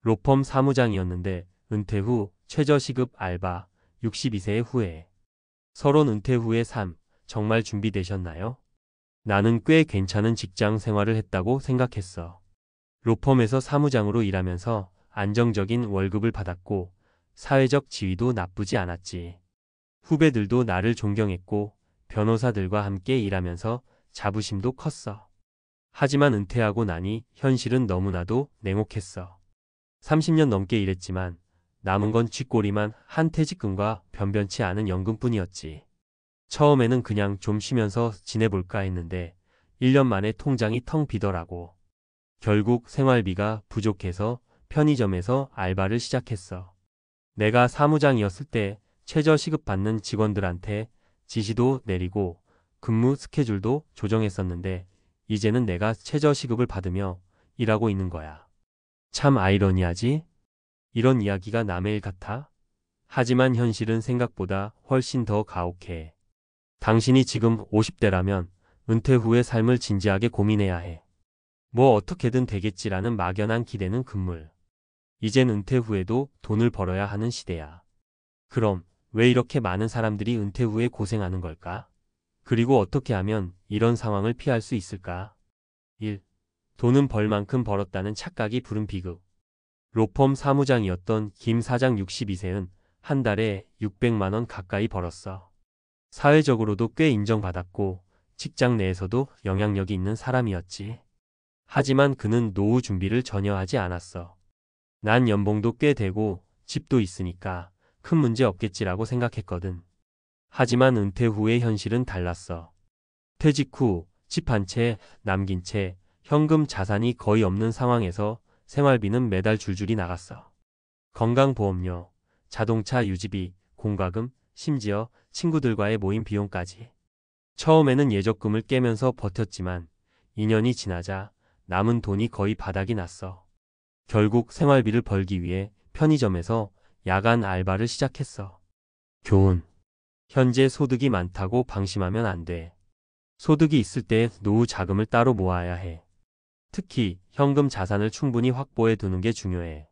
로펌 사무장이었는데 은퇴 후 최저시급 알바 62세의 후에 서론 은퇴 후의 삶 정말 준비되셨나요? 나는 꽤 괜찮은 직장 생활을 했다고 생각했어. 로펌에서 사무장으로 일하면서 안정적인 월급을 받았고 사회적 지위도 나쁘지 않았지. 후배들도 나를 존경했고 변호사들과 함께 일하면서 자부심도 컸어. 하지만 은퇴하고 나니 현실은 너무나도 냉혹했어. 30년 넘게 일했지만 남은 건 쥐꼬리만 한 퇴직금과 변변치 않은 연금뿐이었지. 처음에는 그냥 좀 쉬면서 지내볼까 했는데 1년 만에 통장이 텅 비더라고. 결국 생활비가 부족해서 편의점에서 알바를 시작했어. 내가 사무장이었을 때 최저 시급 받는 직원들한테 지시도 내리고 근무 스케줄도 조정했었는데 이제는 내가 최저 시급을 받으며 일하고 있는 거야. 참 아이러니하지? 이런 이야기가 남의 일 같아? 하지만 현실은 생각보다 훨씬 더 가혹해. 당신이 지금 50대라면 은퇴 후의 삶을 진지하게 고민해야 해. 뭐 어떻게든 되겠지라는 막연한 기대는 금물. 이젠 은퇴 후에도 돈을 벌어야 하는 시대야. 그럼 왜 이렇게 많은 사람들이 은퇴 후에 고생하는 걸까? 그리고 어떻게 하면 이런 상황을 피할 수 있을까? 1. 돈은 벌 만큼 벌었다는 착각이 부른 비극. 로펌 사무장이었던 김 사장 62세는 한 달에 600만 원 가까이 벌었어. 사회적으로도 꽤 인정받았고 직장 내에서도 영향력이 있는 사람이었지. 하지만 그는 노후 준비를 전혀 하지 않았어. 난 연봉도 꽤 되고 집도 있으니까 큰 문제 없겠지라고 생각했거든. 하지만 은퇴 후의 현실은 달랐어. 퇴직 후 집 한 채, 남긴 채, 현금 자산이 거의 없는 상황에서 생활비는 매달 줄줄이 나갔어. 건강보험료, 자동차 유지비, 공과금, 심지어 친구들과의 모임 비용까지. 처음에는 예적금을 깨면서 버텼지만 2년이 지나자 남은 돈이 거의 바닥이 났어. 결국 생활비를 벌기 위해 편의점에서 야간 알바를 시작했어. 교훈. 현재 소득이 많다고 방심하면 안 돼. 소득이 있을 때 노후 자금을 따로 모아야 해. 특히 현금 자산을 충분히 확보해 두는 게 중요해.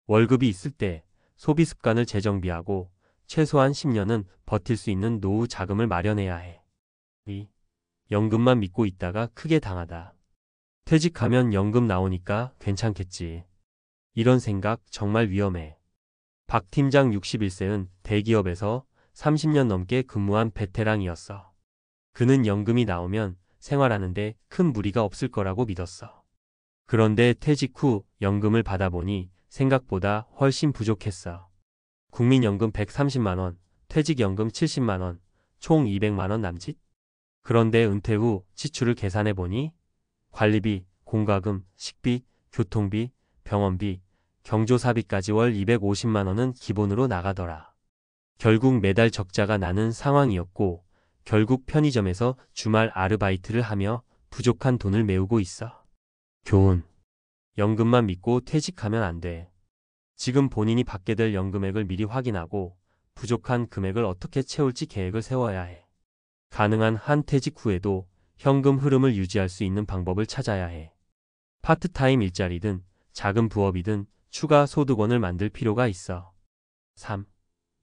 월급이 있을 때 소비 습관을 재정비하고 최소한 10년은 버틸 수 있는 노후 자금을 마련해야 해. 2. 연금만 믿고 있다가 크게 당하다. 퇴직하면 연금 나오니까 괜찮겠지. 이런 생각 정말 위험해. 박 팀장 61세는 대기업에서 30년 넘게 근무한 베테랑이었어. 그는 연금이 나오면 생활하는데 큰 무리가 없을 거라고 믿었어. 그런데 퇴직 후 연금을 받아보니 생각보다 훨씬 부족했어. 국민연금 130만 원, 퇴직연금 70만 원, 총 200만 원 남짓? 그런데 은퇴 후 지출을 계산해보니 관리비, 공과금, 식비, 교통비, 병원비, 경조사비까지 월 250만 원은 기본으로 나가더라. 결국 매달 적자가 나는 상황이었고 결국 편의점에서 주말 아르바이트를 하며 부족한 돈을 메우고 있어. 교훈. 연금만 믿고 퇴직하면 안 돼. 지금 본인이 받게 될 연금액을 미리 확인하고 부족한 금액을 어떻게 채울지 계획을 세워야 해. 가능한 한 퇴직 후에도 현금 흐름을 유지할 수 있는 방법을 찾아야 해. 파트타임 일자리든 작은 부업이든 추가 소득원을 만들 필요가 있어. 3.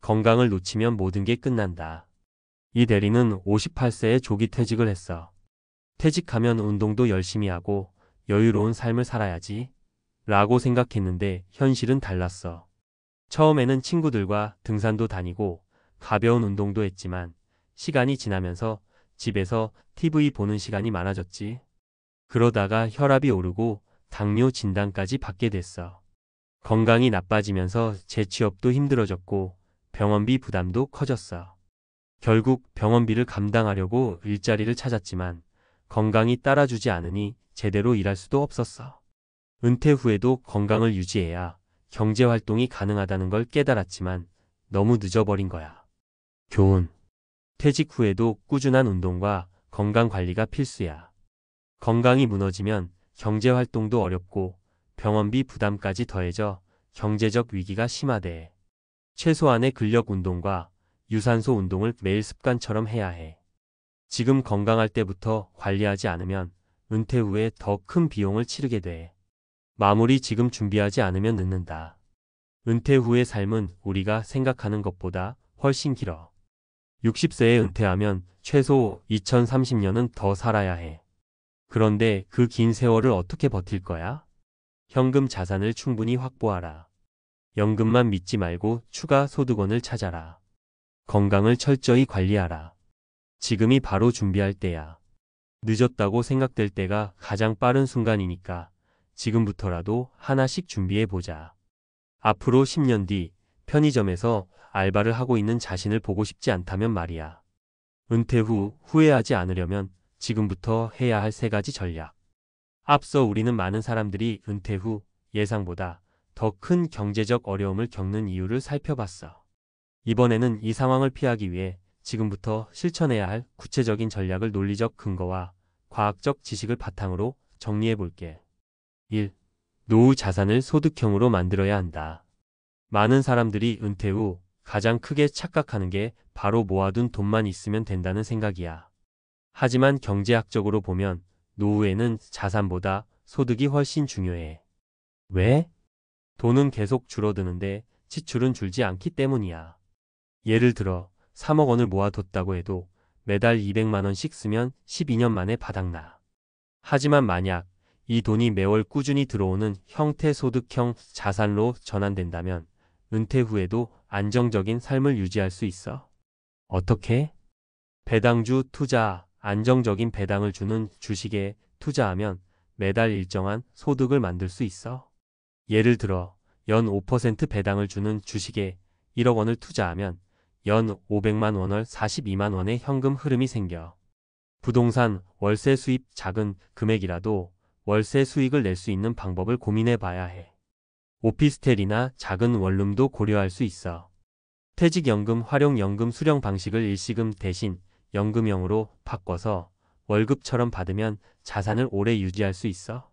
건강을 놓치면 모든 게 끝난다. 이 대리는 58세에 조기 퇴직을 했어. 퇴직하면 운동도 열심히 하고 여유로운 삶을 살아야지 라고 생각했는데 현실은 달랐어. 처음에는 친구들과 등산도 다니고 가벼운 운동도 했지만 시간이 지나면서 집에서 TV 보는 시간이 많아졌지. 그러다가 혈압이 오르고 당뇨 진단까지 받게 됐어. 건강이 나빠지면서 재취업도 힘들어졌고 병원비 부담도 커졌어. 결국 병원비를 감당하려고 일자리를 찾았지만 건강이 따라주지 않으니 제대로 일할 수도 없었어. 은퇴 후에도 건강을 유지해야 경제활동이 가능하다는 걸 깨달았지만 너무 늦어버린 거야. 교훈. 퇴직 후에도 꾸준한 운동과 건강관리가 필수야. 건강이 무너지면 경제활동도 어렵고 병원비 부담까지 더해져 경제적 위기가 심화돼. 최소한의 근력 운동과 유산소 운동을 매일 습관처럼 해야 해. 지금 건강할 때부터 관리하지 않으면 은퇴 후에 더 큰 비용을 치르게 돼. 마무리 지금 준비하지 않으면 늦는다. 은퇴 후의 삶은 우리가 생각하는 것보다 훨씬 길어. 60세에 은퇴하면 최소 2030년은 더 살아야 해. 그런데 그 긴 세월을 어떻게 버틸 거야? 현금 자산을 충분히 확보하라. 연금만 믿지 말고 추가 소득원을 찾아라. 건강을 철저히 관리하라. 지금이 바로 준비할 때야. 늦었다고 생각될 때가 가장 빠른 순간이니까 지금부터라도 하나씩 준비해 보자. 앞으로 10년 뒤 편의점에서 알바를 하고 있는 자신을 보고 싶지 않다면 말이야. 은퇴 후 후회하지 않으려면 지금부터 해야 할 3가지 전략. 앞서 우리는 많은 사람들이 은퇴 후 예상보다 더 큰 경제적 어려움을 겪는 이유를 살펴봤어. 이번에는 이 상황을 피하기 위해 지금부터 실천해야 할 구체적인 전략을 논리적 근거와 과학적 지식을 바탕으로 정리해 볼게. 1. 노후 자산을 소득형으로 만들어야 한다. 많은 사람들이 은퇴 후 가장 크게 착각하는 게 바로 모아둔 돈만 있으면 된다는 생각이야. 하지만 경제학적으로 보면 노후에는 자산보다 소득이 훨씬 중요해. 왜? 돈은 계속 줄어드는데 지출은 줄지 않기 때문이야. 예를 들어 3억 원을 모아뒀다고 해도 매달 200만 원씩 쓰면 12년 만에 바닥나. 하지만 만약 이 돈이 매월 꾸준히 들어오는 형태소득형 자산로 전환된다면 은퇴 후에도 안정적인 삶을 유지할 수 있어. 어떻게? 배당주 투자, 안정적인 배당을 주는 주식에 투자하면 매달 일정한 소득을 만들 수 있어. 예를 들어 연 5% 배당을 주는 주식에 1억 원을 투자하면 연 500만 원월 42만 원의 현금 흐름이 생겨. 부동산, 월세 수입 작은 금액이라도 월세 수익을 낼 수 있는 방법을 고민해 봐야 해. 오피스텔이나 작은 원룸도 고려할 수 있어. 퇴직연금, 활용연금 수령 방식을 일시금 대신 연금형으로 바꿔서 월급처럼 받으면 자산을 오래 유지할 수 있어.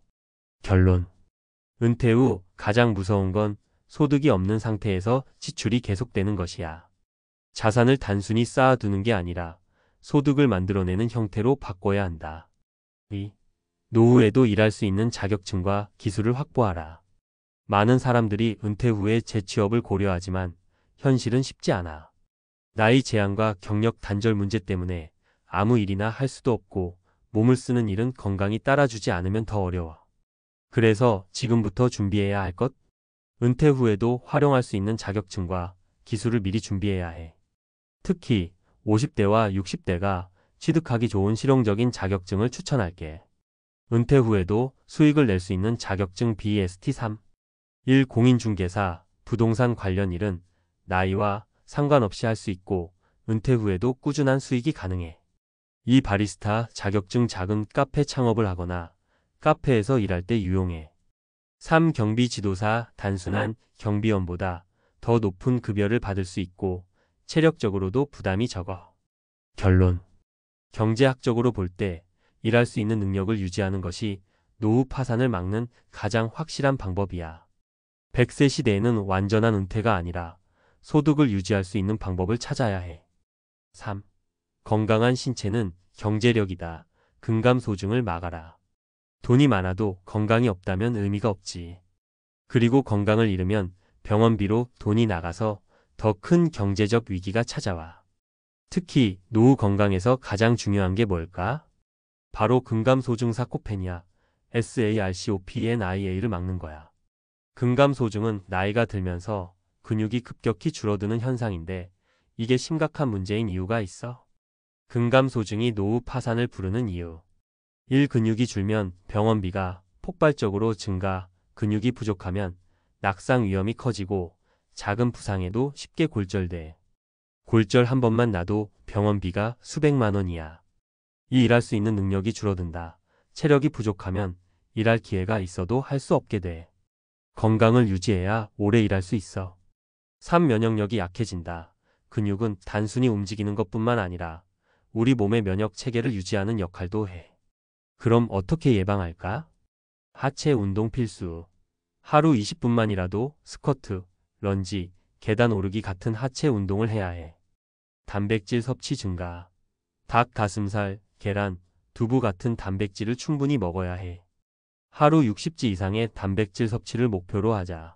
결론. 은퇴 후 가장 무서운 건 소득이 없는 상태에서 지출이 계속되는 것이야. 자산을 단순히 쌓아두는 게 아니라 소득을 만들어내는 형태로 바꿔야 한다. 2. 노후에도 일할 수 있는 자격증과 기술을 확보하라. 많은 사람들이 은퇴 후에 재취업을 고려하지만 현실은 쉽지 않아. 나이 제한과 경력 단절 문제 때문에 아무 일이나 할 수도 없고 몸을 쓰는 일은 건강이 따라주지 않으면 더 어려워. 그래서 지금부터 준비해야 할 것? 은퇴 후에도 활용할 수 있는 자격증과 기술을 미리 준비해야 해. 특히 50대와 60대가 취득하기 좋은 실용적인 자격증을 추천할게. 은퇴 후에도 수익을 낼 수 있는 자격증 BST3. 1. 공인중개사, 부동산 관련 일은 나이와 상관없이 할 수 있고 은퇴 후에도 꾸준한 수익이 가능해. 2. 바리스타 자격증 작은 카페 창업을 하거나 카페에서 일할 때 유용해. 3. 경비 지도사 단순한 경비원보다 더 높은 급여를 받을 수 있고 체력적으로도 부담이 적어. 결론. 경제학적으로 볼 때 일할 수 있는 능력을 유지하는 것이 노후 파산을 막는 가장 확실한 방법이야. 100세 시대에는 완전한 은퇴가 아니라 소득을 유지할 수 있는 방법을 찾아야 해. 3. 건강한 신체는 경제력이다. 근감소증을 막아라. 돈이 많아도 건강이 없다면 의미가 없지. 그리고 건강을 잃으면 병원비로 돈이 나가서 더 큰 경제적 위기가 찾아와. 특히 노후 건강에서 가장 중요한 게 뭘까? 바로 근감소증 사코페니아, SARCOPENIA를 막는 거야. 근감소증은 나이가 들면서 근육이 급격히 줄어드는 현상인데 이게 심각한 문제인 이유가 있어. 근감소증이 노후 파산을 부르는 이유. 1. 근육이 줄면 병원비가 폭발적으로 증가, 근육이 부족하면 낙상 위험이 커지고 작은 부상에도 쉽게 골절돼. 골절 한 번만 나도 병원비가 수백만 원이야. 이 일할 수 있는 능력이 줄어든다. 체력이 부족하면 일할 기회가 있어도 할 수 없게 돼. 건강을 유지해야 오래 일할 수 있어. 3. 면역력이 약해진다. 근육은 단순히 움직이는 것뿐만 아니라 우리 몸의 면역 체계를 유지하는 역할도 해. 그럼 어떻게 예방할까? 하체 운동 필수. 하루 20분만이라도 스쿼트, 런지, 계단 오르기 같은 하체 운동을 해야 해. 단백질 섭취 증가. 닭, 가슴살, 계란, 두부 같은 단백질을 충분히 먹어야 해. 하루 60지 이상의 단백질 섭취를 목표로 하자.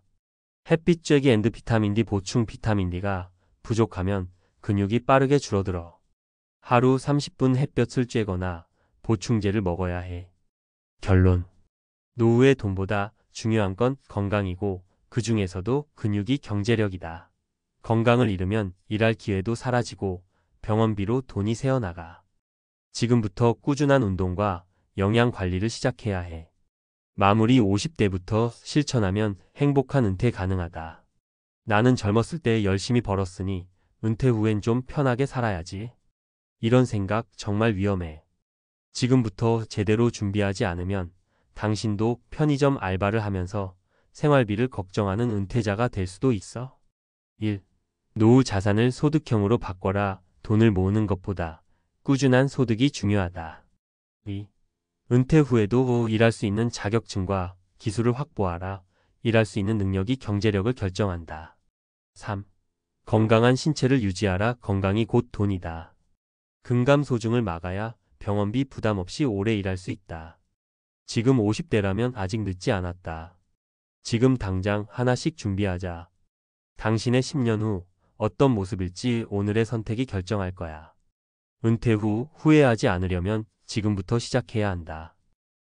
햇빛 쬐기 앤드 비타민 D 보충. 비타민 D가 부족하면 근육이 빠르게 줄어들어. 하루 30분 햇볕을 쬐거나 보충제를 먹어야 해. 결론. 노후의 돈보다 중요한 건 건강이고 그 중에서도 근육이 경제력이다. 건강을 잃으면 일할 기회도 사라지고 병원비로 돈이 새어나가. 지금부터 꾸준한 운동과 영양 관리를 시작해야 해. 마무리. 50대부터 실천하면 행복한 은퇴 가능하다. 나는 젊었을 때 열심히 벌었으니 은퇴 후엔 좀 편하게 살아야지. 이런 생각 정말 위험해. 지금부터 제대로 준비하지 않으면 당신도 편의점 알바를 하면서 생활비를 걱정하는 은퇴자가 될 수도 있어. 1. 노후 자산을 소득형으로 바꿔라. 돈을 모으는 것보다 꾸준한 소득이 중요하다. 2. 은퇴 후에도 일할 수 있는 자격증과 기술을 확보하라. 일할 수 있는 능력이 경제력을 결정한다. 3. 건강한 신체를 유지하라. 건강이 곧 돈이다. 근감소증을 막아야 병원비 부담 없이 오래 일할 수 있다. 지금 50대라면 아직 늦지 않았다. 지금 당장 하나씩 준비하자. 당신의 10년 후 어떤 모습일지 오늘의 선택이 결정할 거야. 은퇴 후 후회하지 않으려면 지금부터 시작해야 한다.